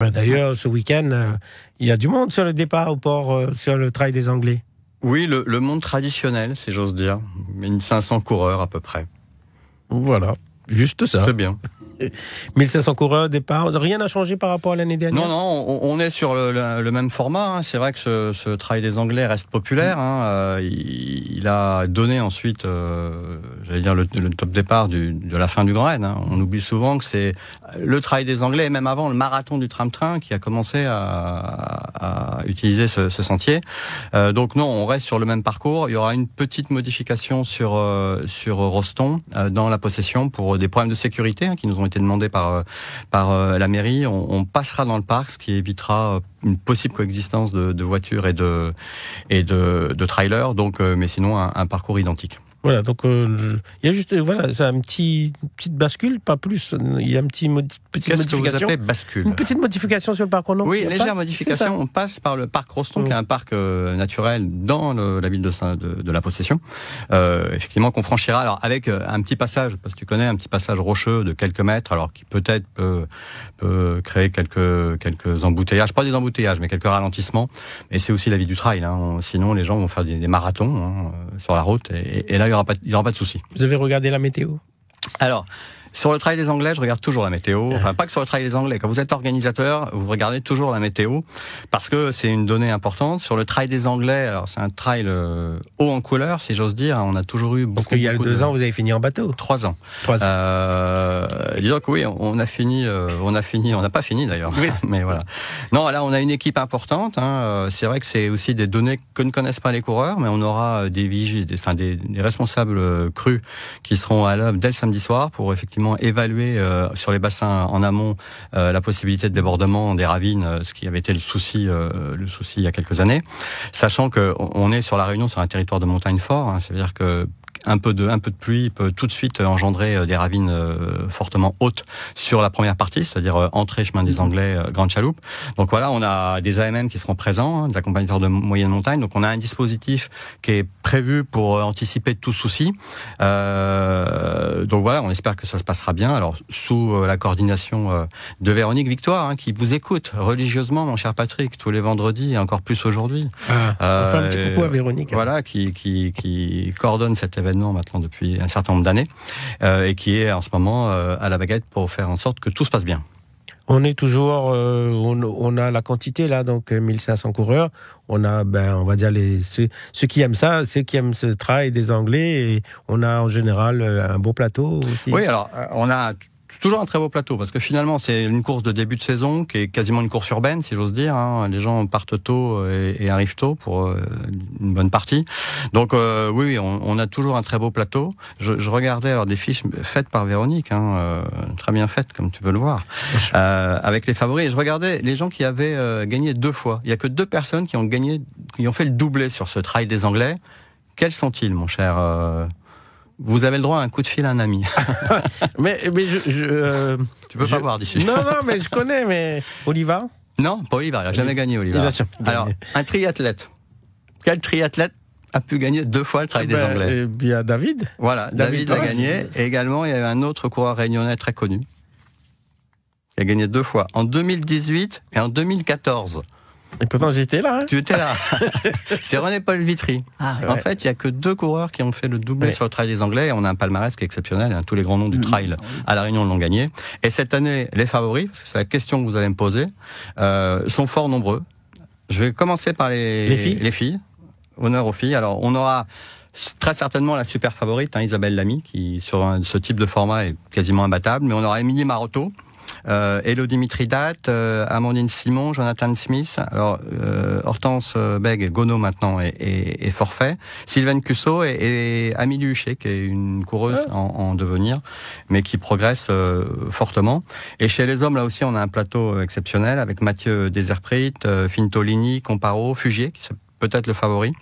D'ailleurs, ce week-end, il y a du monde sur le départ au port, sur le trail des Anglais. Oui, le monde traditionnel, si j'ose dire. 1500 coureurs à peu près. Voilà, juste ça. C'est bien. 1500 coureurs au départ, rien n'a changé par rapport à l'année dernière? Non, on est sur le même format. Hein. C'est vrai que ce trail des Anglais reste populaire. Hein. Il a donné ensuite, j'allais dire, le top départ de la fin du Grand Raid. Hein. On oublie souvent que c'est le trail des Anglais, et même avant le marathon du tram-train, qui a commencé à utiliser ce sentier. Donc non, on reste sur le même parcours. Il y aura une petite modification sur Roston, dans la possession, pour des problèmes de sécurité, hein, qui nous ont été demandés par la mairie. On passera dans le parc, ce qui évitera une possible coexistence de voitures et de trailers. Donc, mais sinon un parcours identique. Voilà, donc il y a juste c'est une petite bascule, pas plus. Il y a petite modification. Qu'est-ce que vous appelez bascule? Une petite modification sur le parc, non? Oui, légère modification. On passe par le parc Roston, qui est un parc naturel dans la ville de la Possession. Effectivement, qu'on franchira alors avec un petit passage, parce que tu connais, un petit passage rocheux de quelques mètres, alors qui peut-être peut créer quelques embouteillages, pas des embouteillages, mais quelques ralentissements. Et c'est aussi la vie du trail. Hein. Sinon, les gens vont faire des marathons sur la route, et là, il y aura pas de souci. Vous avez regardé la météo? Alors, sur le trail des Anglais, je regarde toujours la météo. Enfin, pas que sur le trail des Anglais. Quand vous êtes organisateur, vous regardez toujours la météo, parce que c'est une donnée importante. Sur le trail des Anglais, alors c'est un trail haut en couleur, si j'ose dire. On a toujours eu beaucoup. Parce qu'il y a 2 ans, vous avez fini en bateau. 3 ans. 3 ans. Disons que oui, on a fini. On n'a pas fini d'ailleurs. Oui. Mais voilà. Non, là, on a une équipe importante. Hein. C'est vrai que c'est aussi des données que ne connaissent pas les coureurs, mais on aura des vigiles, des responsables crus qui seront à l'œuvre dès le samedi soir pour effectivement évaluer sur les bassins en amont la possibilité de débordement des ravines, ce qui avait été le souci il y a quelques années, sachant que on est sur la Réunion, sur un territoire de montagne fort, hein, c'est-à-dire que un peu de pluie peut tout de suite engendrer des ravines fortement hautes sur la première partie, c'est-à-dire entrée chemin des Anglais, Grande Chaloupe. Donc voilà, on a des AMM qui seront présents, hein, des accompagnateurs de moyenne montagne. Donc on a un dispositif qui est prévu pour anticiper tout souci. Donc voilà, on espère que ça se passera bien. Alors sous la coordination de Véronique Victoire, hein, qui vous écoute religieusement, mon cher Patrick, tous les vendredis et encore plus aujourd'hui. On fait un petit coucou à Véronique. Voilà, qui coordonne cet événement maintenant depuis un certain nombre d'années, et qui est en ce moment à la baguette pour faire en sorte que tout se passe bien. On est toujours, on a la quantité là, donc 1500 coureurs. On a, on va dire ceux qui aiment ça, ceux qui aiment ce trail des Anglais, et on a en général un beau plateau aussi. Oui, alors on a toujours un très beau plateau, parce que finalement c'est une course de début de saison qui est quasiment une course urbaine, si j'ose dire. Hein. Les gens partent tôt et arrivent tôt pour une bonne partie. Donc oui, on a toujours un très beau plateau. Je regardais alors des fiches faites par Véronique, hein, très bien faites comme tu peux le voir, avec les favoris. Et je regardais les gens qui avaient gagné 2 fois. Il y a que 2 personnes qui ont fait le doublé sur ce trail des Anglais. Quels sont-ils, mon cher Vous avez le droit à un coup de fil à un ami. mais tu peux pas voir d'ici. Non, mais je connais, mais Oliva? Non, pas Oliva, il n'a jamais gagné, Oliva. Alors, un triathlète. Quel triathlète a pu gagner 2 fois le trail des Anglais? Il y a David. Voilà, David a gagné. Et également, il y avait un autre coureur réunionnais très connu qui a gagné 2 fois, en 2018 et en 2014. Et pourtant, j'étais là. Hein. Tu étais là. C'est René-Paul Vitry. En fait, il n'y a que 2 coureurs qui ont fait le doublé sur le trail des Anglais. On a un palmarès qui est exceptionnel. Hein. Tous les grands noms du trail à La Réunion l'ont gagné. Et cette année, les favoris, parce que c'est la question que vous allez me poser, sont fort nombreux. Je vais commencer par les filles. Honneur aux filles. Alors, on aura très certainement la super favorite, hein, Isabelle Lamy, qui sur ce type de format est quasiment imbattable. Mais on aura Émilie Marotto, Élodie Mithridate, Amandine Simon, Jonathan Smith, alors Hortense Beg, Gono maintenant est forfait, Sylvaine Cusso et Amélie Huchet, qui est une coureuse en devenir, mais qui progresse fortement. Et chez les hommes, là aussi, on a un plateau exceptionnel avec Mathieu Deserprit, Fintolini, Comparo, Fugier, qui est peut-être le favori.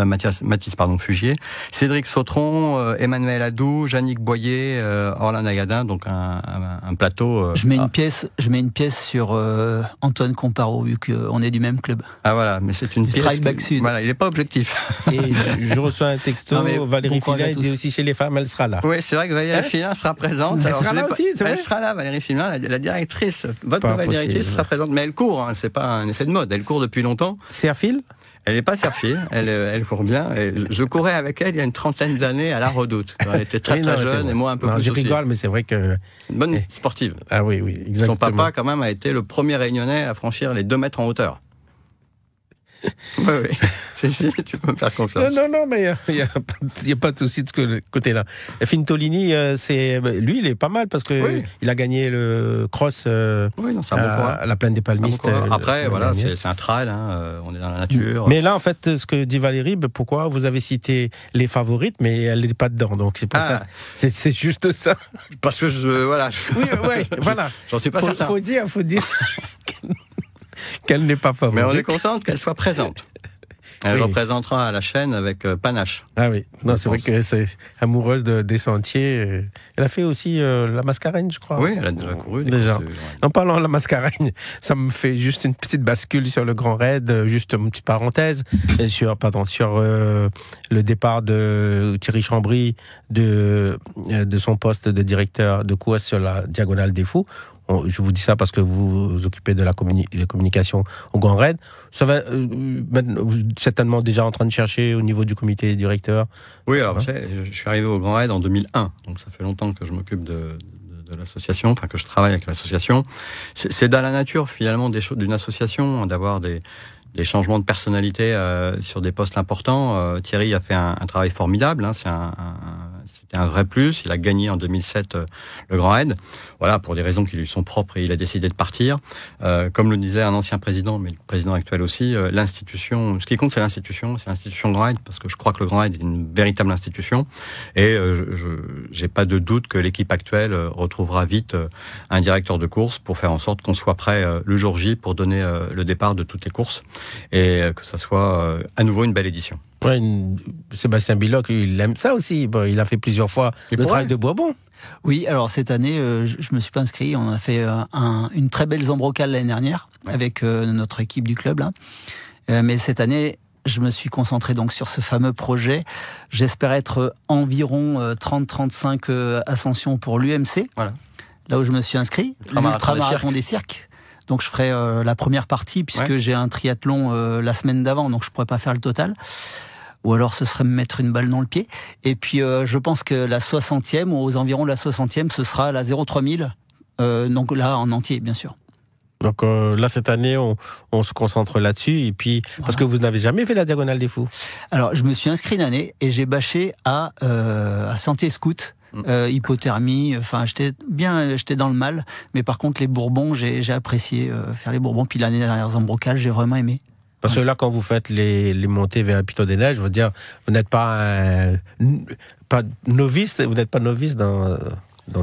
Mathis Fugier, Cédric Sautron, Emmanuel Adou, Yannick Boyer, Orlan Agadin, donc un plateau. Je mets une pièce sur Antoine Comparo, vu qu'on est du même club. Ah voilà, mais c'est une pièce. Voilà, il n'est pas objectif. Et je reçois un texto, Valérie Filin, il dit aussi chez les femmes, elle sera là. Oui, c'est vrai que Valérie Filin sera présente. Elle sera là aussi, c'est vrai. Elle sera là, Valérie Filin, la directrice. Votre nouvelle directrice sera présente, mais elle court, hein, c'est pas un effet de mode, elle court depuis longtemps. Serfil ? Elle n'est pas Serfil, elle court bien. Et je courais avec elle il y a une trentaine d'années à la Redoute. Elle était très jeune et moi un peu plus je aussi. rigole, mais c'est vrai que... Une bonne sportive. Ah oui, exactement. Son papa, quand même, a été le premier Réunionnais à franchir les 2 mètres en hauteur. Oui, si, tu peux me faire confiance. Non, mais il n'y a pas de souci de ce côté-là. Fintolini, lui, il est pas mal parce que il a gagné le cross à la plaine des Palmistes. Après, voilà, c'est un trail, hein, on est dans la nature. Mais là, en fait, ce que dit Valérie, pourquoi vous avez cité les favorites, mais elle n'est pas dedans, donc c'est pas ça. C'est juste ça. Parce que voilà. Oui, voilà. J'en suis pas certain. Faut dire. Qu'elle n'est pas favorite. Mais on est contente qu'elle soit présente. Elle représentera la chaîne avec panache. Ah oui, non, c'est vrai que c'est amoureuse des sentiers. Elle a fait aussi la Mascareigne, je crois. Oui, elle a déjà couru. Déjà. En parlant de la Mascareigne, ça me fait juste une petite bascule sur le Grand Raid, juste une petite parenthèse, sur le départ de Thierry Chambry de son poste de directeur de course sur la Diagonale des Fous. Je vous dis ça parce que vous vous occupez de la communication au Grand Raid. Ça va, vous êtes certainement déjà en train de chercher au niveau du comité directeur. Oui, alors je suis arrivé au Grand Raid en 2001, donc ça fait longtemps que je m'occupe de l'association, enfin que je travaille avec l'association. C'est dans la nature finalement d'une association d'avoir des changements de personnalité sur des postes importants. Thierry a fait un travail formidable, hein, c'était un vrai plus. Il a gagné en 2007 le Grand Raid. Voilà, pour des raisons qui lui sont propres, et il a décidé de partir. Comme le disait un ancien président, mais le président actuel aussi, l'institution, ce qui compte, c'est l'institution Grand Raid, parce que je crois que le Grand Raid est une véritable institution. Et j'ai pas de doute que l'équipe actuelle retrouvera vite un directeur de course pour faire en sorte qu'on soit prêt le jour J pour donner le départ de toutes les courses et que ça soit à nouveau une belle édition. Ouais, Sébastien Billoc, il aime ça aussi. Bon, il a fait plusieurs fois le trail de Bourbon. Oui, alors cette année, je me suis pas inscrit. On a fait une très belle Zambrocale l'année dernière avec notre équipe du club là. Mais cette année, je me suis concentré donc sur ce fameux projet. J'espère être environ 30-35 ascensions pour l'UMC. Voilà. Là où je me suis inscrit, l'ultramarathon des cirques. Donc je ferai la première partie puisque j'ai un triathlon la semaine d'avant, donc je pourrais pas faire le total. Ou alors ce serait me mettre une balle dans le pied. Et puis je pense que la 60e, ou aux environs de la 60e, ce sera la 03000. Donc là en entier, bien sûr. Donc là, cette année, on se concentre là-dessus. Et puis, parce que vous n'avez jamais fait la Diagonale des Fous. Alors, je me suis inscrit une année et j'ai bâché à Sentier Scout. Hypothermie, enfin j'étais dans le mal, mais par contre les Bourbons, j'ai apprécié faire les Bourbons, puis l'année dernière Zambrocale, j'ai vraiment aimé. Parce que là, quand vous faites les montées vers le Piton des Neiges, je veux dire, vous n'êtes pas novice, dans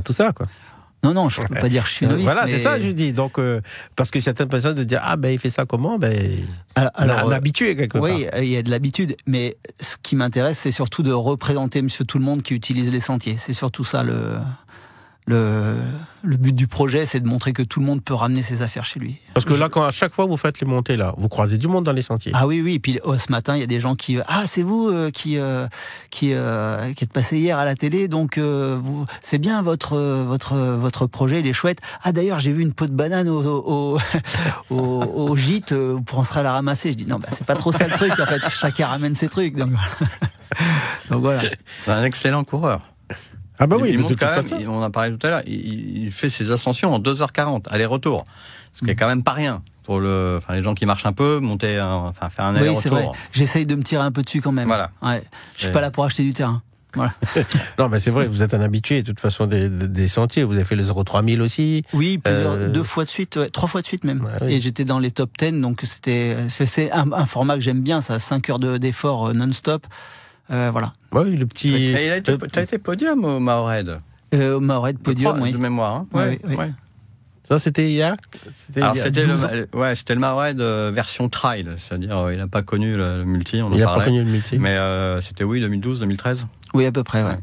tout ça, quoi. Non, je ne peux pas dire que je suis novice. Voilà, mais... c'est ça, je dis. Donc, parce que certaines personnes de dire, il fait ça comment? Alors, habitué quelque part. Oui, il y a de l'habitude, mais ce qui m'intéresse, c'est surtout de représenter Monsieur Tout-le-Monde qui utilise les sentiers. C'est surtout ça le but du projet, c'est de montrer que tout le monde peut ramener ses affaires chez lui. Parce que là, quand à chaque fois vous faites les montées, là, vous croisez du monde dans les sentiers. Ah oui. Et puis ce matin, il y a des gens qui c'est vous qui êtes passé hier à la télé, donc c'est bien votre projet, il est chouette. Ah d'ailleurs, j'ai vu une peau de banane au gîte, vous penserez à la ramasser. Je dis non, c'est pas trop ça le truc. En fait, chacun ramène ses trucs. Donc voilà. Un excellent coureur. Ah bah oui, il monte quand même, on en parlait tout à l'heure, il fait ses ascensions en 2h40, aller-retour. Ce qui est quand même pas rien pour les gens qui marchent un peu, faire un aller-retour. Oui, c'est vrai. J'essaye de me tirer un peu dessus quand même. Voilà. Ouais. Je suis pas là pour acheter du terrain. Voilà. Non, mais c'est vrai, vous êtes un habitué de toute façon des sentiers. Vous avez fait le 03000 aussi. Oui, 2 fois de suite, 3 fois de suite même. Ouais, oui. Et j'étais dans les top 10, donc c'est un format que j'aime bien, ça, 5 heures d'effort non-stop. Voilà. Oui, le petit. T'as été podium au Mahoraid. Au Mahoraid podium, oui. De mémoire. Hein. Oui. Ça, c'était hier. Alors c'était le Marais de version trail, c'est-à-dire il n'a pas connu le multi. Il n'a pas connu le multi. Mais c'était 2012, 2013. Oui, à peu près. Ouais.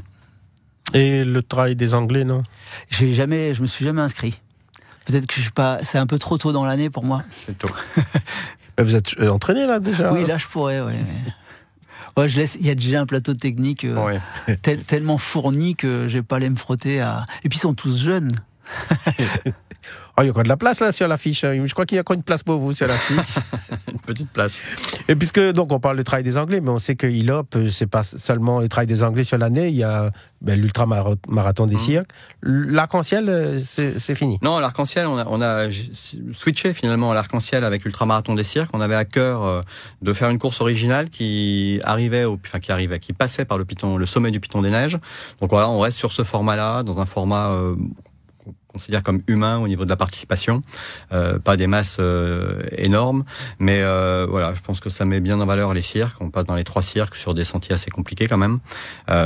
Et le trail des Anglais, non? Je me suis jamais inscrit. Peut-être que je suis pas. C'est un peu trop tôt dans l'année pour moi. C'est tôt. Vous êtes entraîné là déjà? Oui, là je pourrais. Ouais. Ouais, il y a déjà un plateau technique tellement fourni que j'ai pas allé me frotter à. Et puis ils sont tous jeunes. Oh, il y a encore de la place là sur l'affiche. Je crois qu'il y a encore une place pour vous sur l'affiche. Une petite place. Et puisque donc on parle du trail des Anglais, mais on sait que ILOP, c'est pas seulement le trail des Anglais sur l'année. Il y a l'ultra-marathon des cirques. L'arc-en-ciel, c'est fini. Non, l'arc-en-ciel, on a switché finalement à l'arc-en-ciel avec l'ultra-marathon des cirques. On avait à cœur de faire une course originale qui passait par le sommet du Piton des Neiges. Donc voilà, on reste sur ce format-là, dans un format considère comme humain au niveau de la participation, pas des masses énormes, mais voilà, je pense que ça met bien en valeur les cirques. On passe dans les 3 cirques sur des sentiers assez compliqués quand même.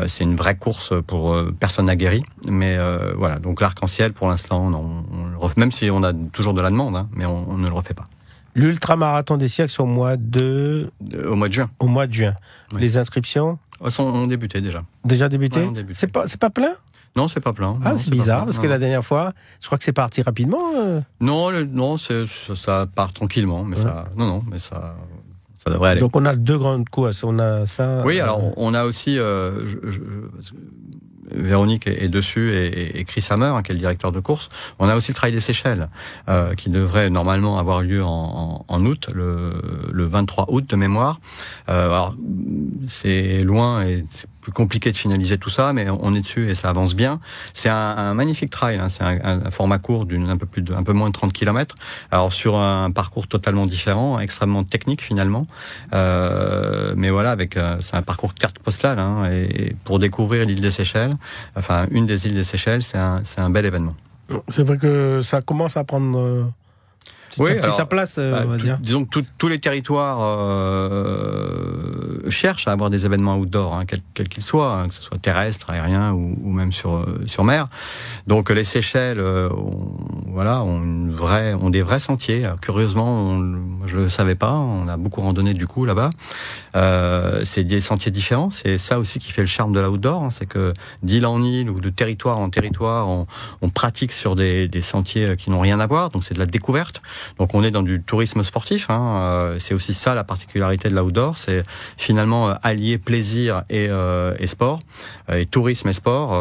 C'est une vraie course pour personnes aguerries, mais voilà. Donc l'arc-en-ciel, pour l'instant, même si on a toujours de la demande, hein, mais on ne le refait pas. L'ultra-marathon des cirques, c'est au mois de juin. Au mois de juin. Oui. Les inscriptions ont débuté déjà. Déjà débuté, ouais, c'est pas plein? Non, c'est pas plein. Ah, c'est bizarre, parce que la dernière fois, je crois que c'est parti rapidement. Non, ça part tranquillement, mais ça devrait aller. Donc on a 2 grandes courses, on a ça. Oui, alors on a aussi Véronique est dessus et Chris Hammer, qui est le directeur de course. On a aussi le Trail des Seychelles, qui devrait normalement avoir lieu en août, le 23 août de mémoire. Alors c'est loin et c'est plus compliqué de finaliser tout ça, mais on est dessus et ça avance bien. C'est un magnifique trail, hein. C'est un format court un peu moins de 30 km. Alors sur un parcours totalement différent, extrêmement technique finalement. Mais voilà, c'est un parcours carte postale, hein, et pour découvrir l'île des Seychelles, enfin une des îles des Seychelles, c'est un bel événement. C'est vrai que ça commence à prendre sa place, on va dire. Disons que tous les territoires cherchent à avoir des événements outdoor, hein, quels qu'ils soient, hein, que ce soit terrestre, aérien ou même sur mer. Donc les Seychelles, ont des vrais sentiers. Alors, curieusement, je le savais pas. On a beaucoup randonné du coup là-bas. C'est des sentiers différents. C'est ça aussi qui fait le charme de l'outdoor, hein, c'est que d'île en île ou de territoire en territoire, on pratique sur des sentiers qui n'ont rien à voir. Donc c'est de la découverte. Donc on est dans du tourisme sportif, hein. C'est aussi ça la particularité de l'outdoor, c'est finalement allier plaisir et sport, et tourisme et sport.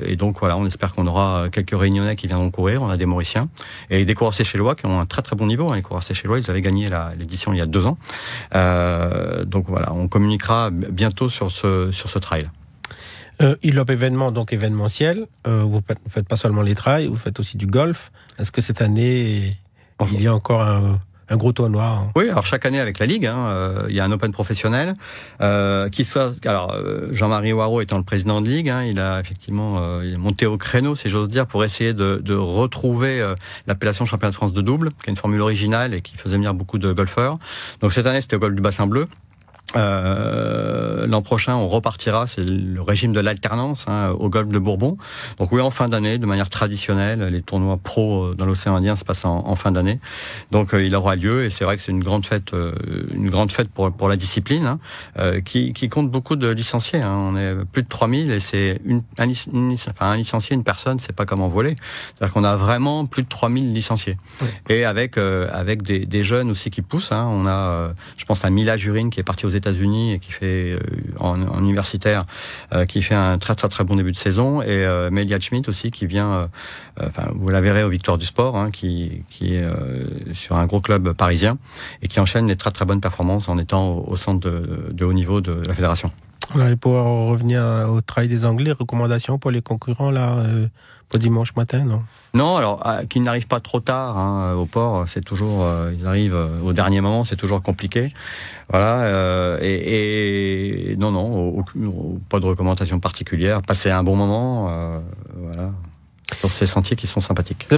Et donc voilà, on espère qu'on aura quelques Réunionnais qui viendront courir, on a des Mauriciens et des coureurs séchellois qui ont un très très bon niveau, hein. Les coureurs séchellois, ils avaient gagné l'édition il y a 2 ans. Donc voilà, on communiquera bientôt sur ce trail. ILOP événement, donc événementiel. Vous faites pas seulement les trails, vous faites aussi du golf. Est-ce que cette année il y a encore un gros tournoi, hein? Oui, alors chaque année avec la Ligue, hein, il y a un Open professionnel Jean-Marie Ouareau étant le président de Ligue, hein, il a effectivement il est monté au créneau, si j'ose dire, pour essayer de retrouver l'appellation championnat de France de double, qui est une formule originale et qui faisait venir beaucoup de golfeurs. Donc cette année, c'était au golf du Bassin Bleu. L'an prochain, on repartira, c'est le régime de l'alternance, hein, au golf de Bourbon. Donc oui, en fin d'année, de manière traditionnelle, les tournois pro dans l'océan Indien se passent en fin d'année. Donc il aura lieu et c'est vrai que c'est une grande fête pour la discipline, hein, qui compte beaucoup de licenciés, hein. On est plus de 3000 et c'est un licencié, une personne, c'est pas comme en volley. C'est-à-dire qu'on a vraiment plus de 3000 licenciés. Oui. Et avec des jeunes aussi qui poussent, hein. On a, je pense à Mila Jurine qui est partie aux États-Unis et qui fait en universitaire, qui fait un très très très bon début de saison, et Melia Schmidt aussi qui vient, vous la verrez aux Victoires du Sport, hein, qui est sur un gros club parisien et qui enchaîne les très très bonnes performances en étant au centre de haut niveau de la fédération. Voilà, et pour revenir au trail des Anglais, recommandations pour les concurrents là pour dimanche matin, non? Non, alors qu'ils n'arrivent pas trop tard, hein, au port, c'est toujours ils arrivent au dernier moment, c'est toujours compliqué. Voilà, et non, pas de recommandation particulière. Passer un bon moment, voilà, sur ces sentiers qui sont sympathiques.